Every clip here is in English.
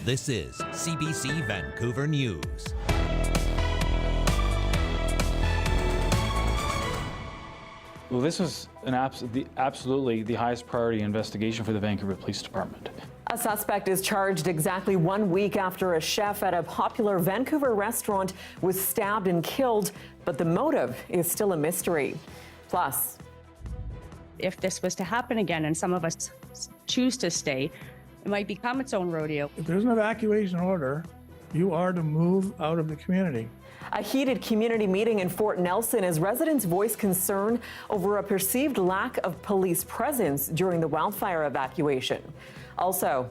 This is CBC Vancouver News. Well, this was absolutely the highest priority investigation for the Vancouver Police Department. A suspect is charged exactly 1 week after a chef at a popular Vancouver restaurant was stabbed and killed, but the motive is still a mystery. Plus, if this was to happen again and some of us choose to stay, it might become its own rodeo. If there's an evacuation order, you are to move out of the community. a heated community meeting in Fort Nelson as residents voice concern over a perceived lack of police presence during the wildfire evacuation. Also,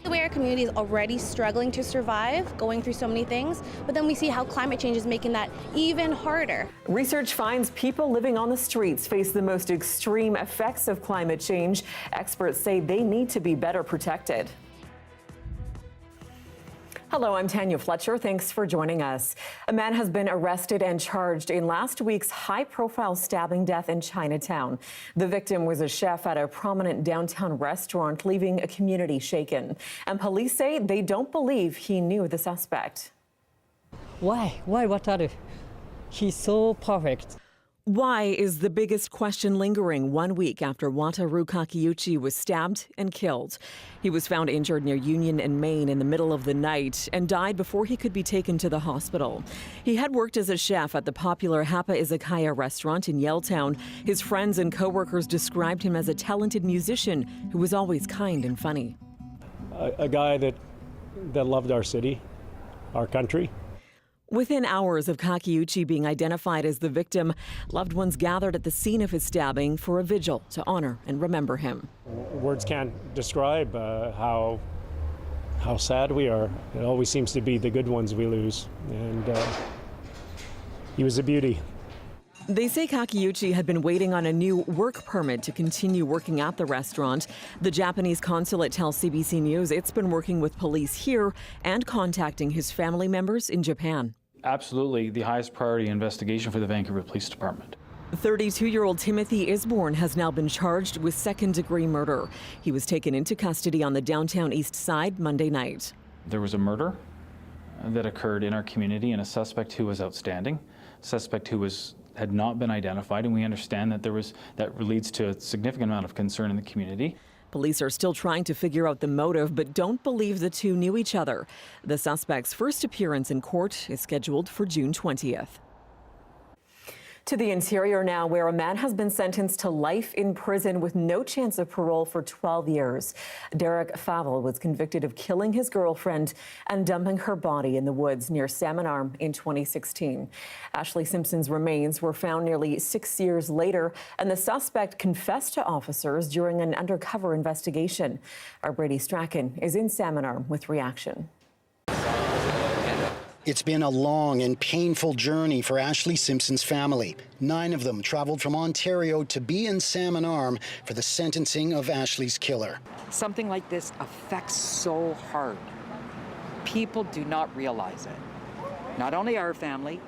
the way our community is already struggling to survive, going through so many things, but then we see how climate change is making that even harder. Research finds people living on the streets face the most extreme effects of climate change. Experts say they need to be better protected. Hello, I'm Tanya Fletcher. Thanks for joining us. A man has been arrested and charged in last week's high-profile stabbing death in Chinatown. The victim was a chef at a prominent downtown restaurant, leaving a community shaken. And police say they don't believe he knew the suspect. Why? What are they? He's so perfect. Why is the biggest question lingering 1 week after Wataru Kakeuchi was stabbed and killed. He was found injured near Union and Main in the middle of the night and died before he could be taken to the hospital. He had worked as a chef at the popular Hapa Izakaya restaurant in Yaletown. His friends and coworkers described him as a talented musician who was always kind and funny. A guy that loved our city, our country. Within hours of Kakeuchi being identified as the victim, loved ones gathered at the scene of his stabbing for a vigil to honor and remember him. Words can't describe how sad we are. It always seems to be the good ones we lose, and he was a beauty. They say Kakeuchi had been waiting on a new work permit to continue working at the restaurant. The Japanese consulate tells CBC News it's been working with police here and contacting his family members in Japan. Absolutely the highest priority investigation for the Vancouver Police Department. 32-year-old Timothy Isborn has now been charged with second-degree murder. He was taken into custody on the downtown east side Monday night. There was a murder that occurred in our community and a suspect who was outstanding, suspect who had not been identified, and we understand that that leads to a significant amount of concern in the community. Police are still trying to figure out the motive, but don't believe the two knew each other. The suspect's first appearance in court is scheduled for June 20th. To the interior now, where a man has been sentenced to life in prison with no chance of parole for 12 years. Derek Favell was convicted of killing his girlfriend and dumping her body in the woods near Salmon Arm in 2016. Ashley Simpson's remains were found nearly 6 years later, and the suspect confessed to officers during an undercover investigation. Our Brady Strachan is in Salmon Arm with reaction. It's been a long and painful journey for Ashley Simpson's family. 9 of them traveled from Ontario to be in Salmon Arm for the sentencing of Ashley's killer. Something like this affects so hard. People do not realize it. Not only our family,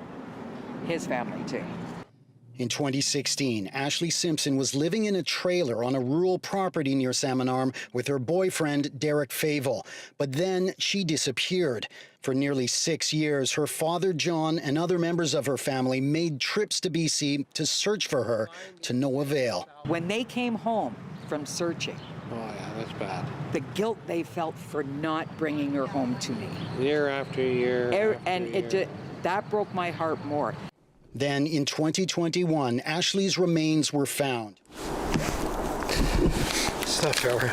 his family too. In 2016, Ashley Simpson was living in a trailer on a rural property near Salmon Arm with her boyfriend, Derek Favell. But then she disappeared. For nearly 6 years, her father, John, and other members of her family made trips to BC to search for her, to no avail. When they came home from searching, oh yeah, that's bad. The guilt they felt for not bringing her home to me. Year after year. That broke my heart more. Then in 2021, Ashley's remains were found. Stuff over.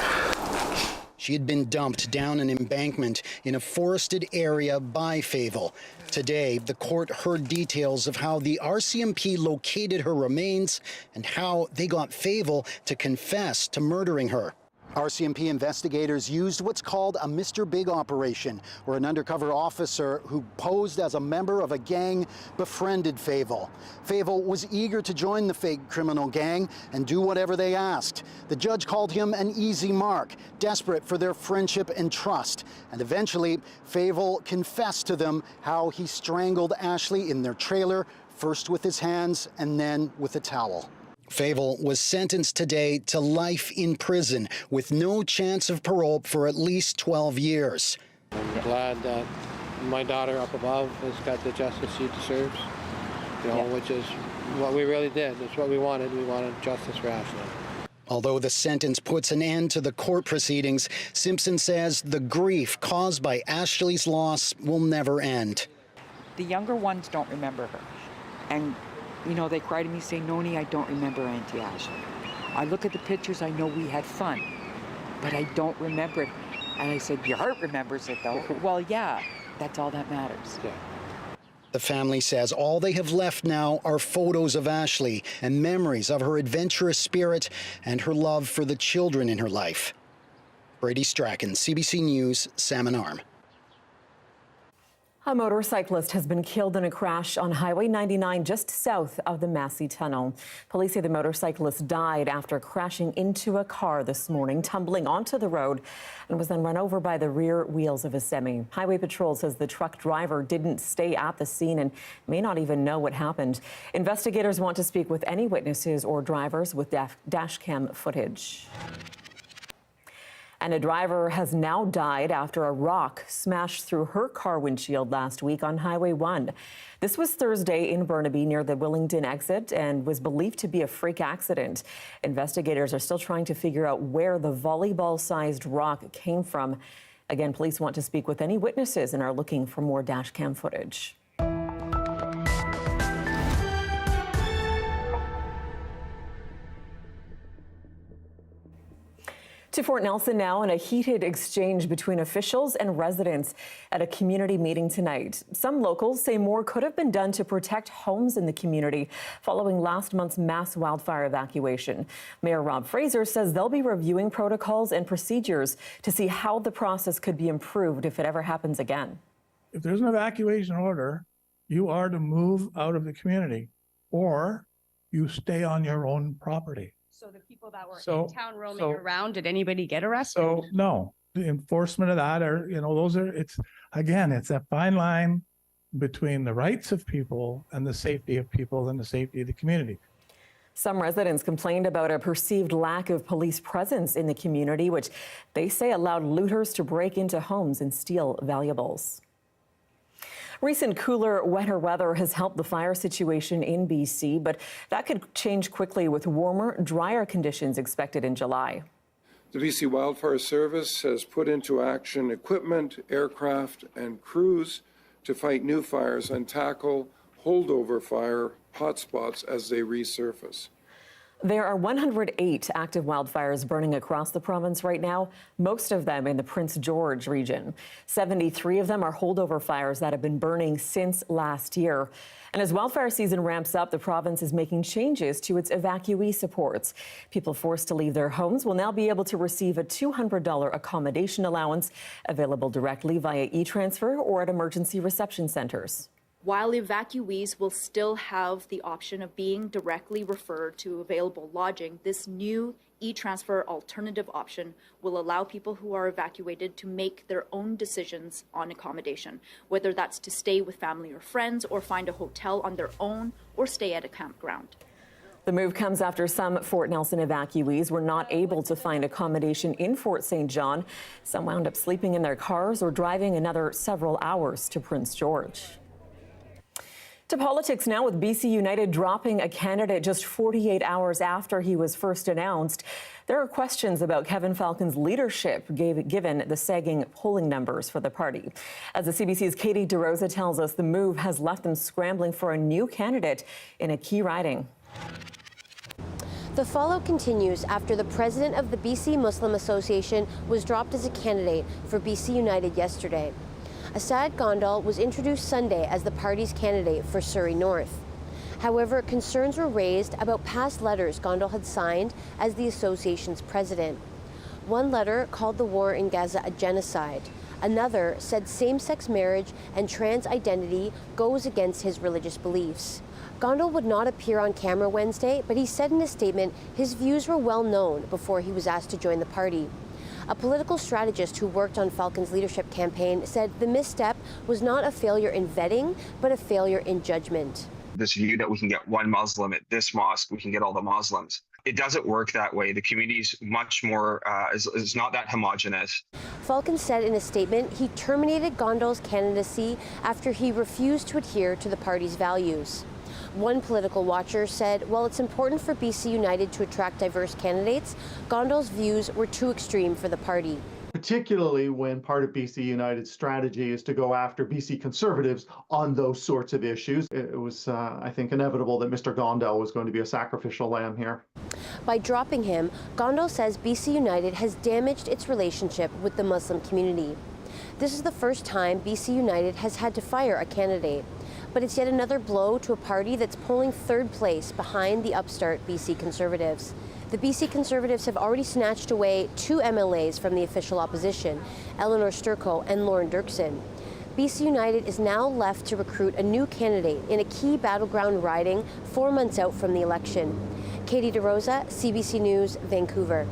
She had been dumped down an embankment in a forested area by Favell. Today, the court heard details of how the RCMP located her remains and how they got Favell to confess to murdering her. RCMP investigators used what's called a Mr. Big operation, where an undercover officer who posed as a member of a gang befriended Favell. Favell was eager to join the fake criminal gang and do whatever they asked. The judge called him an easy mark, desperate for their friendship and trust. And eventually, Favell confessed to them how he strangled Ashley in their trailer, first with his hands and then with a towel. Favel was sentenced today to life in prison with no chance of parole for at least 12 years. I'm glad that my daughter up above has got the justice she deserves, which is what we really did. It's what we wanted. We wanted justice for Ashley. Although the sentence puts an end to the court proceedings, Simpson says the grief caused by Ashley's loss will never end. The younger ones don't remember her. And, they cry to me saying, Noni, I don't remember Auntie Ashley. I look at the pictures, I know we had fun, but I don't remember it. And I said, your heart remembers it, though. Well, yeah, that's all that matters. Yeah. The family says all they have left now are photos of Ashley and memories of her adventurous spirit and her love for the children in her life. Brady Strachan, CBC News, Salmon Arm. A motorcyclist has been killed in a crash on Highway 99 just south of the Massey Tunnel. Police say the motorcyclist died after crashing into a car this morning, tumbling onto the road, and was then run over by the rear wheels of a semi. Highway Patrol says the truck driver didn't stay at the scene and may not even know what happened. Investigators want to speak with any witnesses or drivers with dash cam footage. And a driver has now died after a rock smashed through her car windshield last week on Highway 1. This was Thursday in Burnaby near the Willingdon exit and was believed to be a freak accident. Investigators are still trying to figure out where the volleyball-sized rock came from. Again, police want to speak with any witnesses and are looking for more dash cam footage. To Fort Nelson now, and a heated exchange between officials and residents at a community meeting tonight. Some locals say more could have been done to protect homes in the community following last month's mass wildfire evacuation. Mayor Rob Fraser says they'll be reviewing protocols and procedures to see how the process could be improved if it ever happens again. If there's an evacuation order, you are to move out of the community or you stay on your own property. So the people that were in town roaming around, did anybody get arrested? So no, the enforcement of that are, it's a fine line between the rights of people and the safety of people and the safety of the community. Some residents complained about a perceived lack of police presence in the community, which they say allowed looters to break into homes and steal valuables. Recent cooler, wetter weather has helped the fire situation in BC, but that could change quickly with warmer, drier conditions expected in July. The BC Wildfire Service has put into action equipment, aircraft, and crews to fight new fires and tackle holdover fire hotspots as they resurface. There are 108 active wildfires burning across the province right now, most of them in the Prince George region. 73 of them are holdover fires that have been burning since last year. And as wildfire season ramps up, the province is making changes to its evacuee supports. People forced to leave their homes will now be able to receive a $200 accommodation allowance available directly via e-transfer or at emergency reception centers. While evacuees will still have the option of being directly referred to available lodging, this new e-transfer alternative option will allow people who are evacuated to make their own decisions on accommodation, whether that's to stay with family or friends or find a hotel on their own or stay at a campground. The move comes after some Fort Nelson evacuees were not able to find accommodation in Fort St. John. Some wound up sleeping in their cars or driving another several hours to Prince George. To politics now, with BC United dropping a candidate just 48 hours after he was first announced. There are questions about Kevin Falcon's leadership given the sagging polling numbers for the party. As the CBC's Katie DeRosa tells us, the move has left them scrambling for a new candidate in a key riding. The fallout continues after the president of the BC Muslim Association was dropped as a candidate for BC United yesterday. Asad Gondal was introduced Sunday as the party's candidate for Surrey North. However, concerns were raised about past letters Gondal had signed as the association's president. One letter called the war in Gaza a genocide. Another said same-sex marriage and trans identity goes against his religious beliefs. Gondal would not appear on camera Wednesday, but he said in a statement his views were well known before he was asked to join the party. A political strategist who worked on Falcon's leadership campaign said the misstep was not a failure in vetting, but a failure in judgment. This view that we can get one Muslim at this mosque, we can get all the Muslims. It doesn't work that way. The community is much more, is not that homogenous. Falcon said in a statement he terminated Gondal's candidacy after he refused to adhere to the party's values. One political watcher said while it's important for BC United to attract diverse candidates, Gondal's views were too extreme for the party. Particularly when part of BC United's strategy is to go after BC Conservatives on those sorts of issues. It was, I think, inevitable that Mr. Gondal was going to be a sacrificial lamb here. By dropping him, Gondal says BC United has damaged its relationship with the Muslim community. This is the first time BC United has had to fire a candidate, but it's yet another blow to a party that's polling third place behind the upstart BC Conservatives. The BC Conservatives have already snatched away 2 MLAs from the official opposition, Eleanor Sturko and Lauren Dirksen. BC United is now left to recruit a new candidate in a key battleground riding 4 months out from the election. Katie DeRosa, CBC News, Vancouver.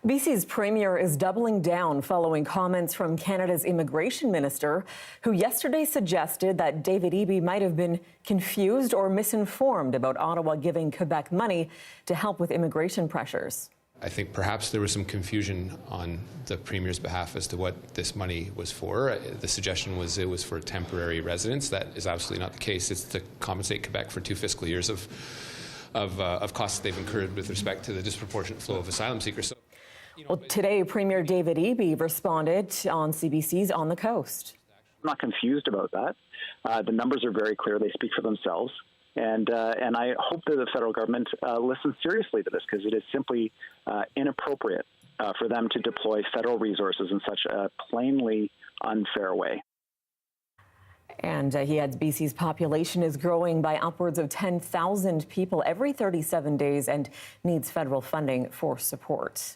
BC's Premier is doubling down following comments from Canada's immigration minister, who yesterday suggested that David Eby might have been confused or misinformed about Ottawa giving Quebec money to help with immigration pressures. I think perhaps there was some confusion on the Premier's behalf as to what this money was for. The suggestion was it was for temporary residents. That is absolutely not the case. It's to compensate Quebec for 2 fiscal years of costs they've incurred with respect to the disproportionate flow of asylum seekers. So, well, today, Premier David Eby responded on CBC's On the Coast. I'm not confused about that. The numbers are very clear. They speak for themselves. And I hope that the federal government listens seriously to this, because it is simply inappropriate for them to deploy federal resources in such a plainly unfair way. And he adds BC's population is growing by upwards of 10,000 people every 37 days and needs federal funding for support.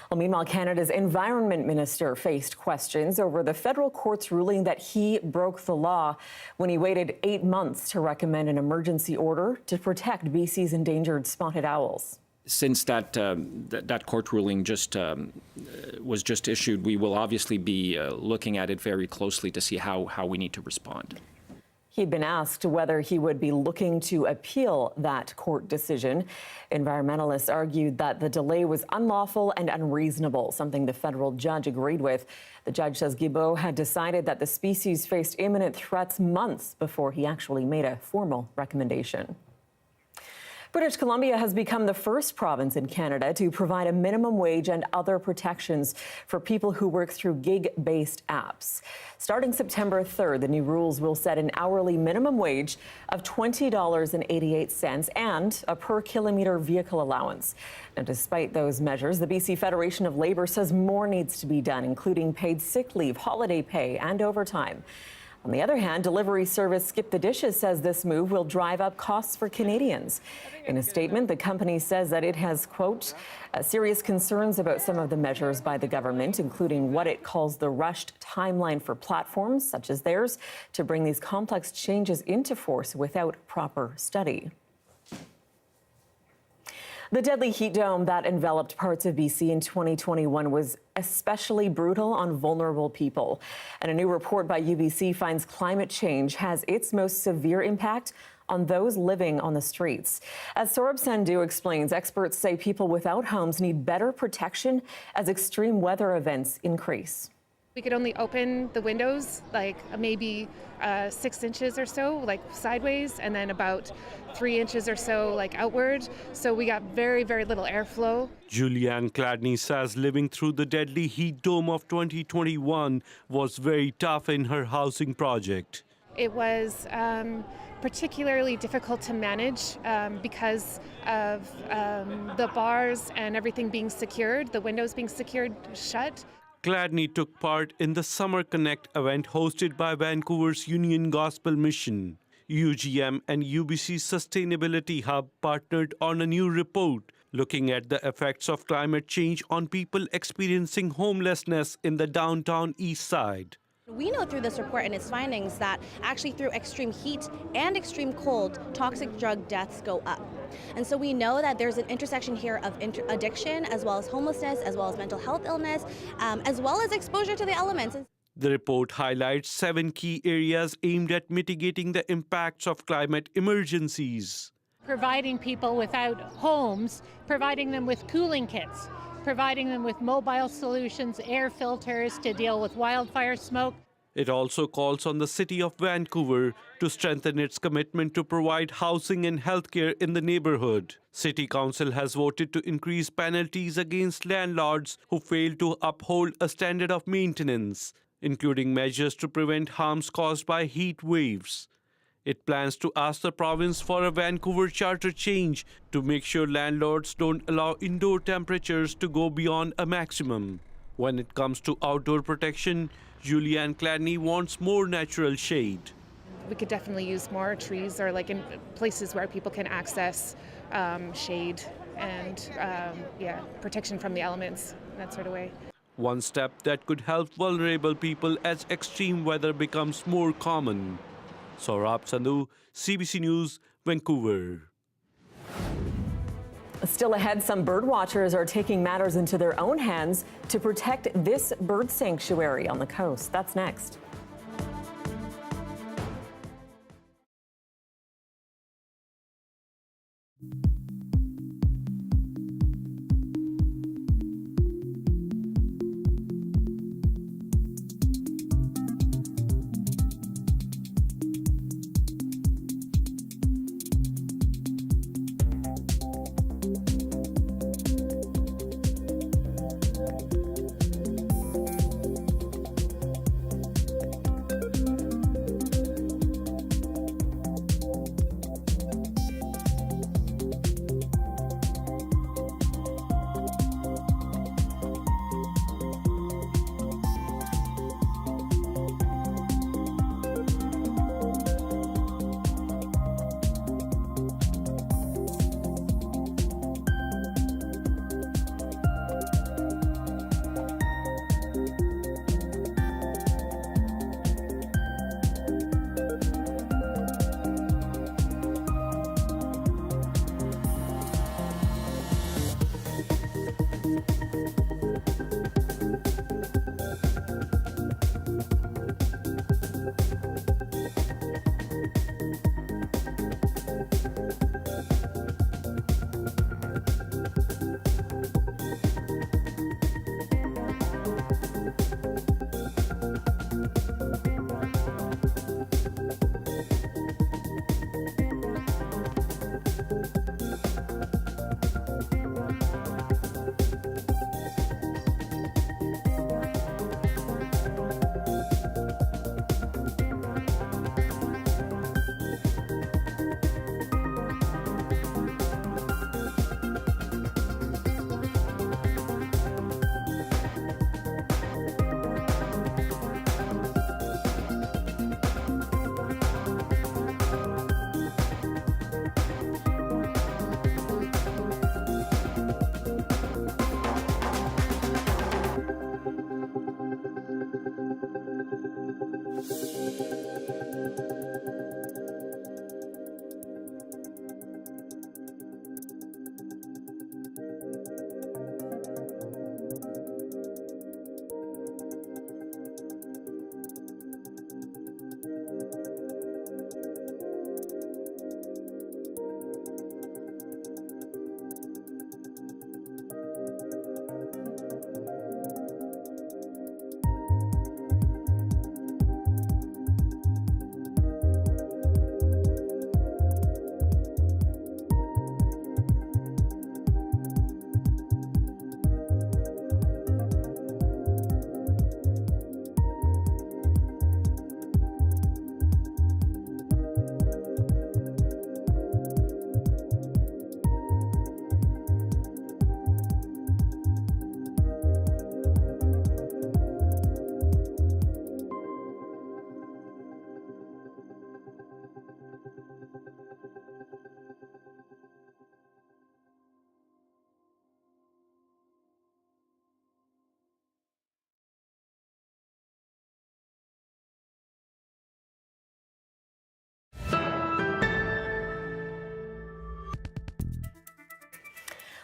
Well, meanwhile, Canada's Environment Minister faced questions over the federal court's ruling that he broke the law when he waited 8 months to recommend an emergency order to protect BC's endangered spotted owls. Since that court ruling was just issued, we will obviously be looking at it very closely to see how we need to respond. He'd been asked whether he would be looking to appeal that court decision. Environmentalists argued that the delay was unlawful and unreasonable, something the federal judge agreed with. The judge says Guilbeault had decided that the species faced imminent threats months before he actually made a formal recommendation. British Columbia has become the first province in Canada to provide a minimum wage and other protections for people who work through gig-based apps. Starting September 3rd, the new rules will set an hourly minimum wage of $20.88 and a per-kilometre vehicle allowance. Now, despite those measures, the BC Federation of Labour says more needs to be done, including paid sick leave, holiday pay, and overtime. On the other hand, delivery service Skip the Dishes says this move will drive up costs for Canadians. In a statement, the company says that it has, quote, serious concerns about some of the measures by the government, including what it calls the rushed timeline for platforms such as theirs to bring these complex changes into force without proper study. The deadly heat dome that enveloped parts of BC in 2021 was especially brutal on vulnerable people. And a new report by UBC finds climate change has its most severe impact on those living on the streets. As Saurabh Sandhu explains, experts say people without homes need better protection as extreme weather events increase. We could only open the windows like maybe 6 inches or so, like sideways, and then about 3 inches or so like outward. So we got very, very little airflow. Julianne Cladney says living through the deadly heat dome of 2021 was very tough in her housing project. It was particularly difficult to manage because of the bars and everything being secured, the windows being secured shut. Cladney took part in the Summer Connect event hosted by Vancouver's Union Gospel Mission. UGM and UBC Sustainability Hub partnered on a new report looking at the effects of climate change on people experiencing homelessness in the downtown east side. We know through this report and its findings that actually through extreme heat and extreme cold, toxic drug deaths go up. And so we know that there's an intersection here of addiction, as well as homelessness, as well as mental health illness, as well as exposure to the elements. The report highlights 7 key areas aimed at mitigating the impacts of climate emergencies. Providing people without homes, providing them with cooling kits, providing them with mobile solutions, air filters to deal with wildfire smoke. It also calls on the City of Vancouver to strengthen its commitment to provide housing and healthcare in the neighborhood. City Council has voted to increase penalties against landlords who fail to uphold a standard of maintenance, including measures to prevent harms caused by heat waves. It plans to ask the province for a Vancouver charter change to make sure landlords don't allow indoor temperatures to go beyond a maximum. When it comes to outdoor protection, Julianne Cladney wants more natural shade. We could definitely use more trees, or like in places where people can access shade and protection from the elements, that sort of way. One step that could help vulnerable people as extreme weather becomes more common. Saurabh Sandhu, CBC News, Vancouver. Still ahead, some bird watchers are taking matters into their own hands to protect this bird sanctuary on the coast. That's next.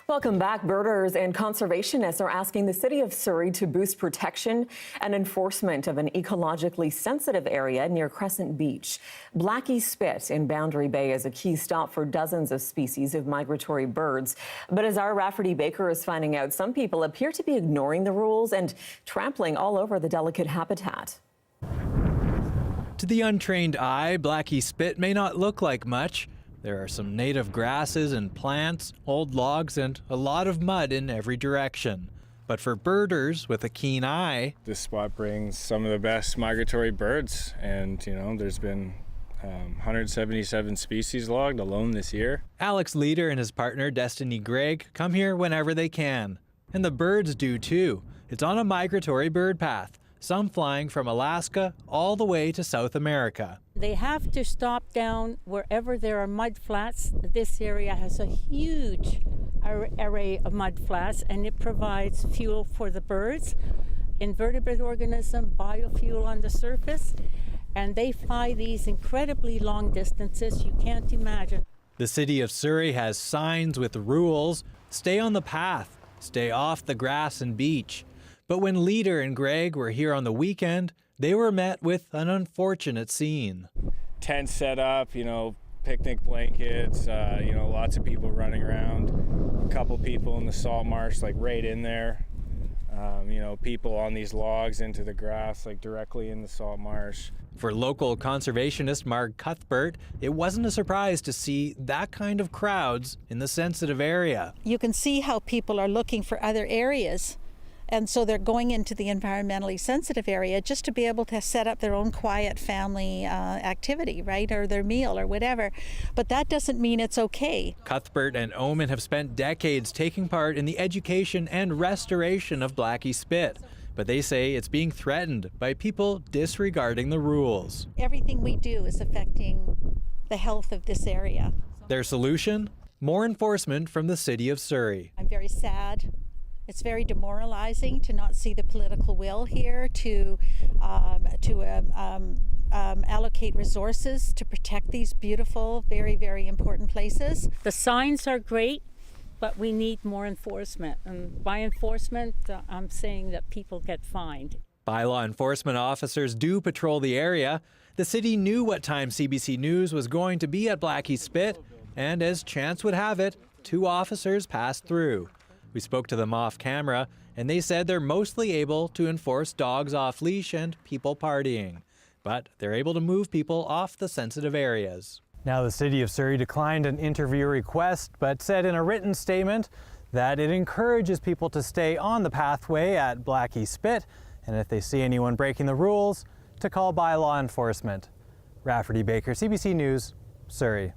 Welcome back. Birders and conservationists are asking the city of Surrey to boost protection and enforcement of an ecologically sensitive area near Crescent Beach. Blackie Spit in Boundary Bay is a key stop for dozens of species of migratory birds. But as our Rafferty Baker is finding out, some people appear to be ignoring the rules and trampling all over the delicate habitat. To the untrained eye, Blackie Spit may not look like much. There are some native grasses and plants, old logs, and a lot of mud in every direction. But for birders with a keen eye, this spot brings some of the best migratory birds, and there's been 177 species logged alone this year. Alex Leader and his partner Destiny Gregg come here whenever they can. And the birds do too. It's on a migratory bird path, some flying from Alaska all the way to South America. They have to stop down wherever there are mud flats. This area has a huge array of mud flats, and it provides fuel for the birds, invertebrate organism, biofuel on the surface, and they fly these incredibly long distances you can't imagine. The city of Surrey has signs with rules. Stay on the path, stay off the grass and beach. But when Leader and Greg were here on the weekend, they were met with an unfortunate scene. Tents set up, picnic blankets, lots of people running around. A couple people in the salt marsh, right in there. People on these logs into the grass, directly in the salt marsh. For local conservationist Marg Cuthbert, it wasn't a surprise to see that kind of crowds in the sensitive area. You can see how people are looking for other areas. And so they're going into the environmentally sensitive area just to be able to set up their own quiet family activity, right? Or their meal or whatever. But that doesn't mean it's okay. Cuthbert and Oman have spent decades taking part in the education and restoration of Blackie Spit. But they say it's being threatened by people disregarding the rules. Everything we do is affecting the health of this area. Their solution? More enforcement from the city of Surrey. I'm very sad. It's very demoralizing to not see the political will here to allocate resources to protect these beautiful, very, very important places. The signs are great, but we need more enforcement. And by enforcement, I'm saying that people get fined. Bylaw enforcement officers do patrol the area. The city knew what time CBC News was going to be at Blackie Spit, and as chance would have it, 2 officers passed through. We spoke to them off camera, and they said they're mostly able to enforce dogs off leash and people partying. But they're able to move people off the sensitive areas. Now, the city of Surrey declined an interview request, but said in a written statement that it encourages people to stay on the pathway at Blackie Spit, and if they see anyone breaking the rules, to call bylaw enforcement. Rafferty Baker, CBC News, Surrey.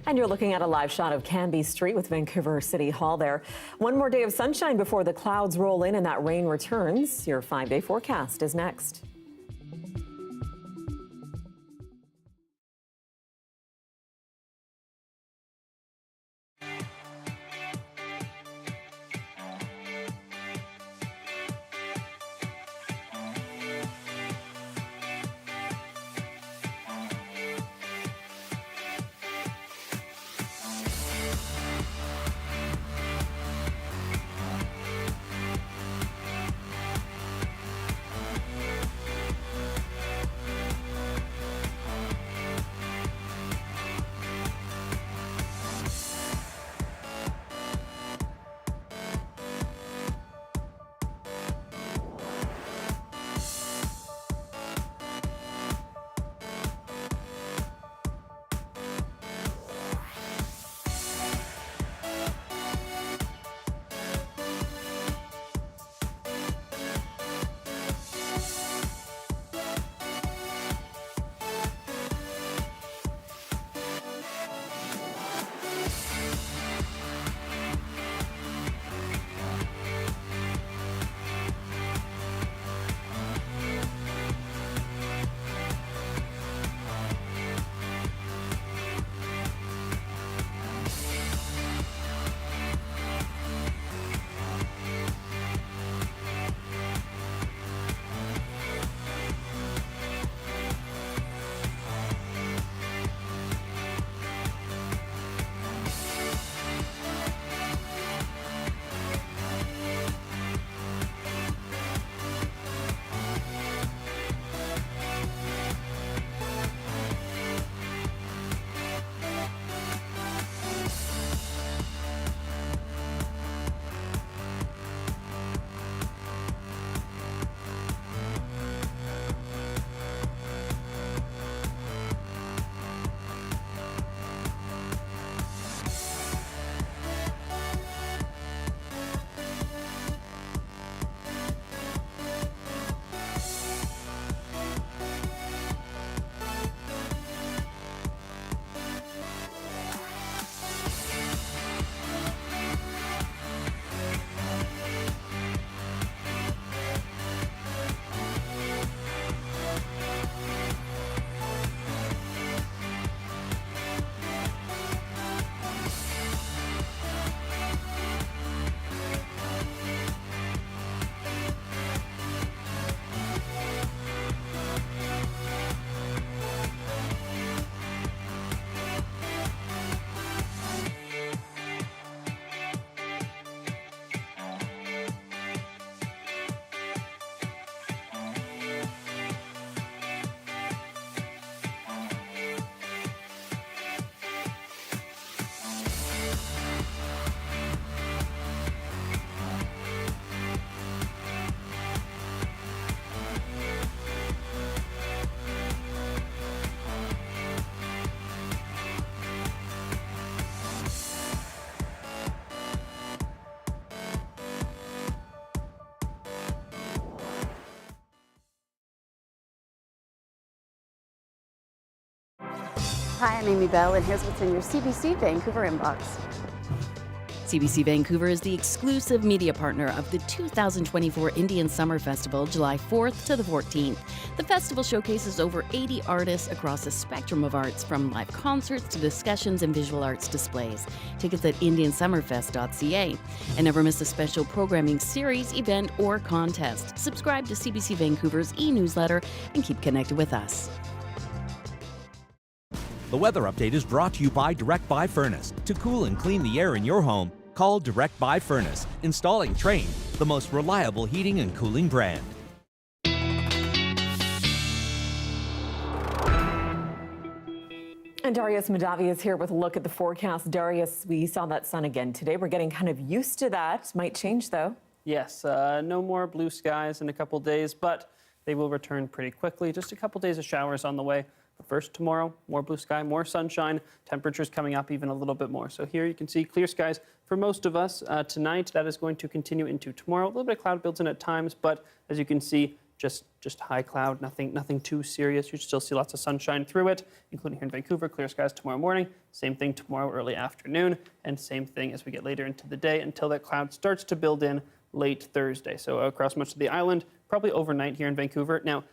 And you're looking at a live shot of Canby Street with Vancouver City Hall there. One more day of sunshine before the clouds roll in and that rain returns. Your 5-day forecast is next. Hi, I'm Amy Bell, and here's what's in your CBC Vancouver inbox. CBC Vancouver is the exclusive media partner of the 2024 Indian Summer Festival, July 4th to the 14th. The festival showcases over 80 artists across a spectrum of arts, from live concerts to discussions and visual arts displays. Tickets at indiansummerfest.ca. And never miss a special programming series, event, or contest. Subscribe to CBC Vancouver's e-newsletter and keep connected with us. The weather update is brought to you by Direct Buy Furnace. To cool and clean the air in your home, call Direct Buy Furnace. Installing Trane, the most reliable heating and cooling brand. And Darius Madavi is here with a look at the forecast. Darius, we saw that sun again today. We're getting kind of used to that. Might change, though. Yes, no more blue skies in a couple days, but they will return pretty quickly. Just a couple days of showers on the way. But first, tomorrow, more blue sky, more sunshine, temperatures coming up even a little bit more. So here you can see clear skies for most of us tonight. That is going to continue into tomorrow. A little bit of cloud builds in at times, but as you can see, just high cloud, nothing too serious. You still see lots of sunshine through it, including here in Vancouver, clear skies tomorrow morning. Same thing tomorrow early afternoon, and same thing as we get later into the day until that cloud starts to build in late Thursday. So across much of the island, probably overnight here in Vancouver. Now,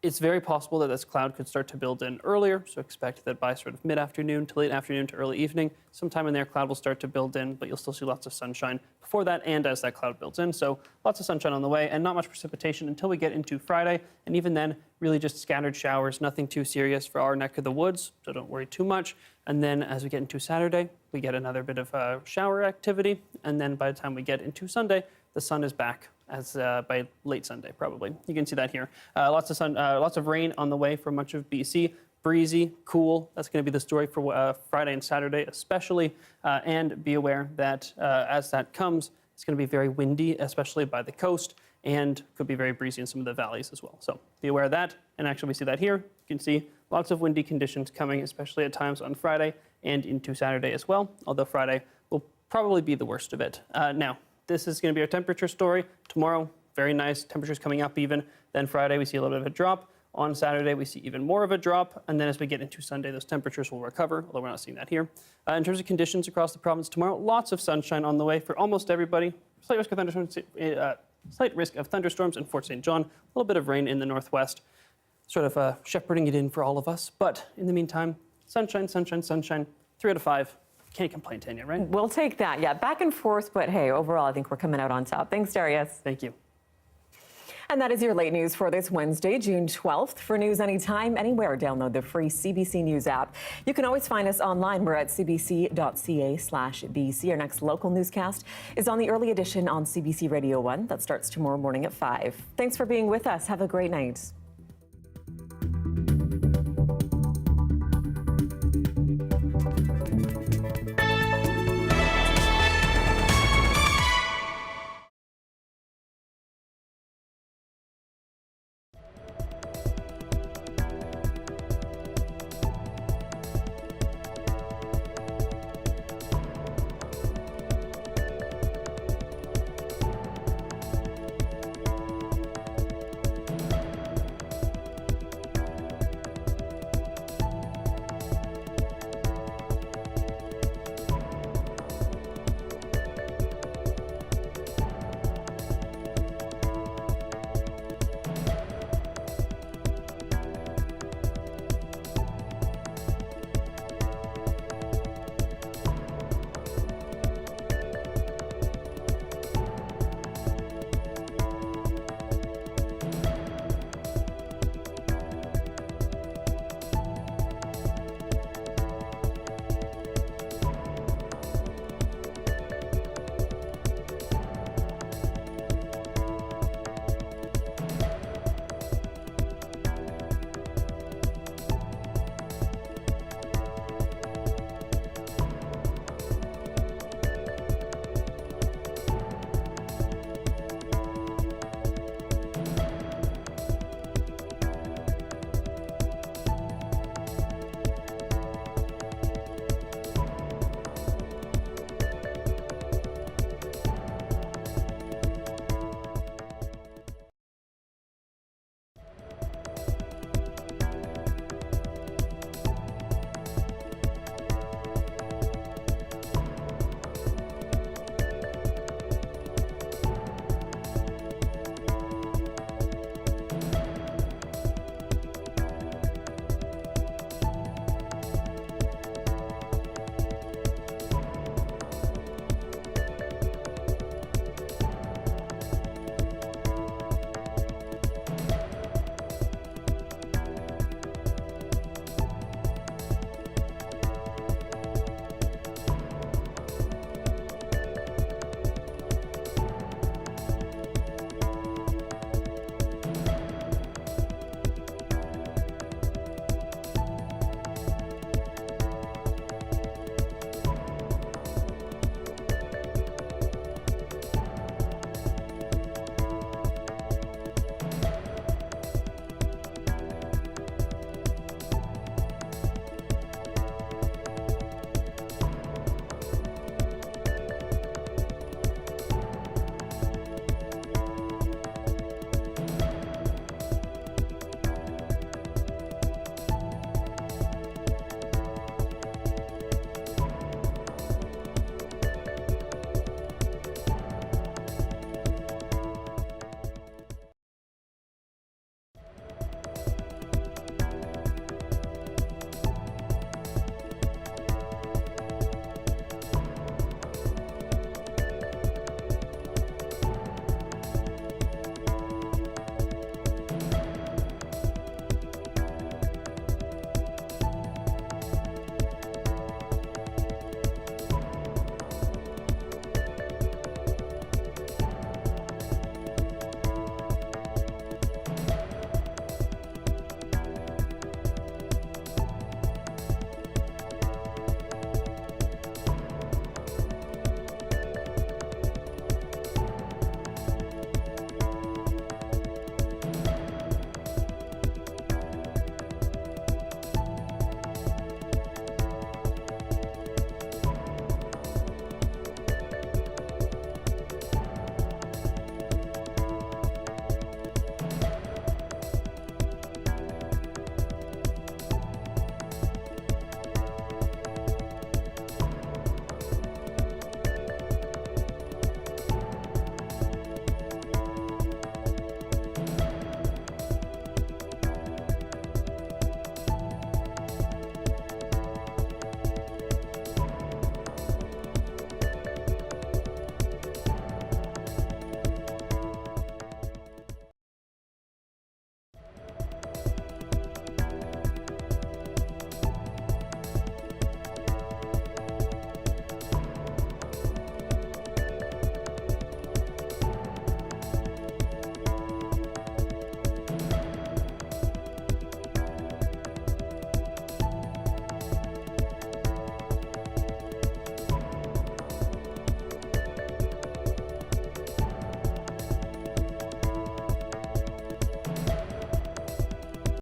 it's very possible that this cloud could start to build in earlier, so expect that by sort of mid-afternoon to late afternoon to early evening, sometime in there, cloud will start to build in, but you'll still see lots of sunshine before that and as that cloud builds in. So lots of sunshine on the way and not much precipitation until we get into Friday. And even then, really just scattered showers, nothing too serious for our neck of the woods, so don't worry too much. And then as we get into Saturday, we get another bit of shower activity. And then by the time we get into Sunday, the sun is back as by late Sunday, probably. You can see that here. Lots of sun, lots of rain on the way for much of BC. Breezy, cool. That's going to be the story for Friday and Saturday, especially. And be aware that as that comes, it's going to be very windy, especially by the coast, and could be very breezy in some of the valleys as well. So be aware of that. And actually, we see that here. You can see lots of windy conditions coming, especially at times on Friday and into Saturday as well. Although Friday will probably be the worst of it. Now, this is going to be our temperature story. Tomorrow, very nice. Temperatures coming up even. Then Friday, we see a little bit of a drop. On Saturday, we see even more of a drop. And then as we get into Sunday, those temperatures will recover, although we're not seeing that here. In terms of conditions across the province tomorrow, lots of sunshine on the way for almost everybody. Slight risk of thunderstorms in Fort St. John. A little bit of rain in the northwest, sort of shepherding it in for all of us. But in the meantime, sunshine, sunshine, sunshine. 3 out of 5. Can't complain, Tanya, right? We'll take that. Yeah, back and forth, but hey, overall, I think we're coming out on top. Thanks, Darius. Thank you. And that is your late news for this Wednesday, June 12th. For news anytime, anywhere, download the free CBC News app. You can always find us online. We're at cbc.ca/BC. Our next local newscast is on the early edition on CBC Radio 1. That starts tomorrow morning at 5. Thanks for being with us. Have a great night.